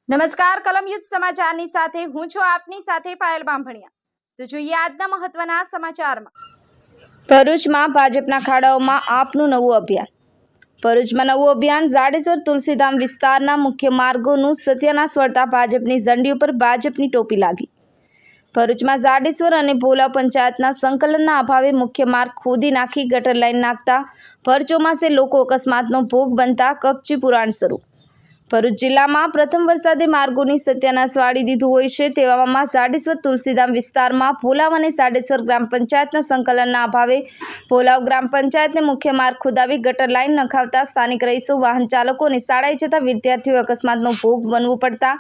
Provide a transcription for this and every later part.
નમસ્કાર કલમ યુદ્ધ સમાચારની સાથે હું છું આપની સાથે પાયલ બાંભણિયા। તો જોઈએ આજના મહત્વના સમાચારમાં। ભરૂચમાં ભાજપના ખાડાઓમાં આપનું નવું અભિયાન। ભરૂચમાં નવું અભિયાન જાડેશ્વર તુલસીધામ વિસ્તારના મુખ્ય માર્ગોનું સત્યાનાશ વળતા ભાજપની ઝંડી ઉપર ભાજપની ટોપી લાગી। ભરૂચમાં જાડેશ્વર અને ભોલા પંચાયતના સંકલનના અભાવે મુખ્ય માર્ગ ખોદી નાખી ગટર લાઈન નાખતા ભર ચોમાસે લોકો અકસ્માતનો ભોગ બનતા કપચી પુરાણ શરૂ। ભરૂચ જિલ્લામાં પ્રથમ વરસાદે માર્ગોની સત્યાનાશ વાળી દીધું હોય છે તેવામાં જાડેશ્વર તુલસીધામ વિસ્તારમાં ભોલાવ અને જાડેશ્વર ગ્રામ પંચાયતના સંકલનના અભાવે ભોલાવ ગ્રામ પંચાયતને મુખ્ય માર્ગ ખોદાવી ગટર લાઈન નખાવતા સ્થાનિક રહીશો, વાહન ચાલકો અને શાળાએ જતા વિદ્યાર્થીઓ અકસ્માતનો ભોગ બનવું પડતા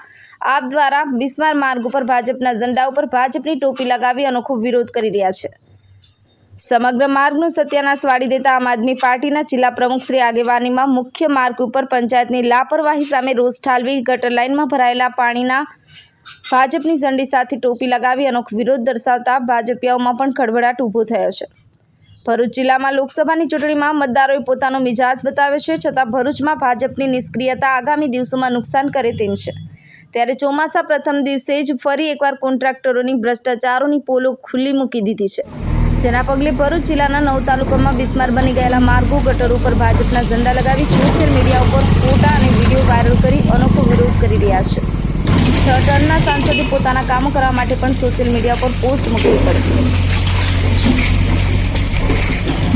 આપ દ્વારા બિસ્માર માર્ગ ઉપર ભાજપના ઝંડા ઉપર ભાજપની ટોપી લગાવી અનોખો વિરોધ કરી રહ્યા છે। સમગ્ર માર્ગનું સત્યાનાશ વાળી દેતા આમ આદમી પાર્ટીના જિલ્લા પ્રમુખ શ્રી આગેવાનીમાં મુખ્ય માર્ગ ઉપર પંચાયતની લાપરવાહી સામે રોષ ઠાલવી ગટર લાઈનમાં ભરાયેલા પાણીના ભાજપની ઝંડી સાથે ટોપી લગાવી અનોખો વિરોધ દર્શાવતા ભાજપિયાઓમાં પણ ખળભળાટ ઊભો થયો છે। ભરૂચ જિલ્લામાં લોકસભાની ચૂંટણીમાં મતદારોએ પોતાનો મિજાજ બતાવ્યો છે, છતાં ભરૂચમાં ભાજપની નિષ્ક્રિયતા આગામી દિવસોમાં નુકસાન કરે તેમ છે। ત્યારે ચોમાસા પ્રથમ દિવસે જ ફરી એકવાર કોન્ટ્રાક્ટરોની ભ્રષ્ટાચારોની પોલો ખુલ્લી મૂકી દીધી છે, જેના પગલે ભરૂચ જિલ્લાના 9 તાલુકામાં બિસ્માર બની ગયેલા માર્ગો ગટર ઉપર ભાજપના ઝંડા લગાવી સોશિયલ મીડિયા ઉપર ફોટા અને વિડીયો વાયરલ કરી અનોખો વિરોધ કરી રહ્યા છે। 6 ટર્મના સાંસદે પોતાના કામો કરવા માટે પણ સોશિયલ મીડિયા પર પોસ્ટ મૂકવી પડી।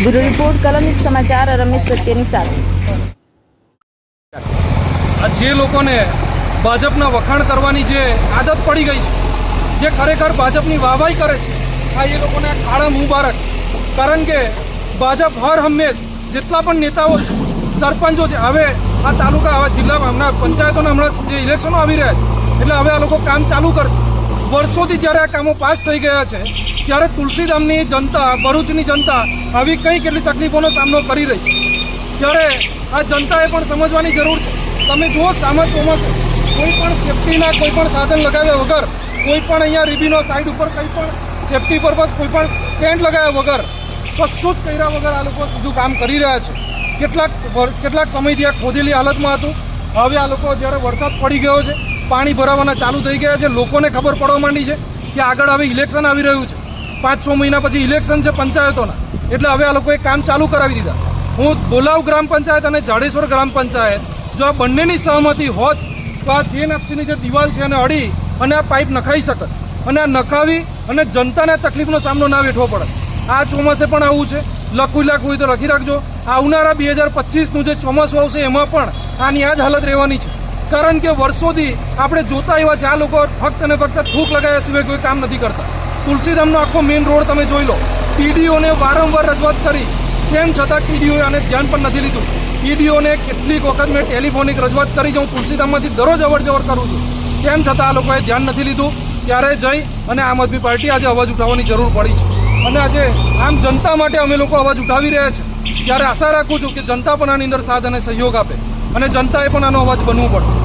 બ્યુરો રિપોર્ટ કલમ યુદ્ધ સમાચાર રમેશ સત્યની સાથે। જે લોકોને ભાજપના વખાણ કરવાની જે આદત પડી ગઈ છે, જે ખરેખર ભાજપની વાહવાઈ કરે છે, આ એ લોકોને ખાડા મુબારક। કારણ કે ભાજપ હર હંમેશ જેટલા પણ નેતાઓ છે, સરપંચો છે, હવે આ તાલુકા હવે જિલ્લામાં હમણાં પંચાયતોના હમણાં જે ઇલેક્શનો આવી રહ્યા છે એટલે હવે આ લોકો કામ ચાલુ કરશે। વર્ષોથી જ્યારે આ કામો પાસ થઈ ગયા છે ત્યારે તુલસીધામની જનતા, ભરૂચની જનતા આવી કઈ કેટલી તકલીફોનો સામનો કરી રહી છે, ત્યારે આ જનતાએ પણ સમજવાની જરૂર છે। તમે જુઓ સામા ચોમાસે કોઈ પણ સેફટીના કોઈ પણ સાધન લગાવ્યા વગર, કોઈ પણ અહીંયા રીબીનો સાઈડ ઉપર કંઈ પણ સેફટી પર્પઝ કોઈ પણ ટેન્ટ લગાવ્યા વગર, કશું જ કર્યા વગર આ લોકો સીધું કામ કરી રહ્યા છે। કેટલાક સમયથી આ ખોદેલી હાલતમાં હતું, હવે આ લોકો જ્યારે વરસાદ પડી ગયો છે, પાણી ભરાવાના ચાલુ થઈ ગયા છે, લોકોને ખબર પડવા માંડી છે કે આગળ હવે ઇલેક્શન આવી રહ્યું છે, 5-6 મહિના પછી ઇલેક્શન છે પંચાયતોના, એટલે હવે આ લોકોએ કામ ચાલુ કરાવી દીધા। હું ભોલાવ ગ્રામ પંચાયત અને જાડેશ્વર ગ્રામ પંચાયત જો આ બંનેની સહમતિ હોત તો આ જેએનએફસીની જે દિવાલ છે એને અડી અને આ પાઇપ નખાઈ શકત અને આ નખાવી અને જનતાને તકલીફનો સામનો ના વેઠવો પડે। આ ચોમાસે પણ આવું છે, લખવું હોય તો લખી રાખજો, આવનારા 2025નું જે ચોમાસું આવશે એમાં પણ આની આ જ હાલત રહેવાની છે। કારણ કે વર્ષોથી આપણે જોતા એવા છે, આ લોકો ફક્ત અને ફક્ત થૂક લગાવ્યા સિવાય કોઈ કામ નથી કરતા। તુલસીધામનો આખો મેઇન રોડ તમે જોઈ લો, ટીડીઓને વારંવાર રજૂઆત કરી, તેમ છતાં ટીડીઓએ આને ધ્યાન પણ નથી લીધું। ટીડીઓને કેટલીક વખત મેં ટેલિફોનિક રજૂઆત કરી, હું તુલસીધામમાંથી દરરોજ અવર-જવર કરું છું, તેમ છતાં આ લોકોએ ધ્યાન નથી લીધું। ત્યારે જઈ અને આમ આદમી પાર્ટી આજે અવાજ ઉઠાવવાની જરૂર પડી છે અને આજે આમ જનતા માટે અમે લોકો અવાજ ઉઠાવી રહ્યા છે। ત્યારે આશા રાખું છું કે જનતા પણ આની અંદર સાથ અને સહયોગ આપે અને જનતાએ પણ આનો અવાજ બનવું પડશે।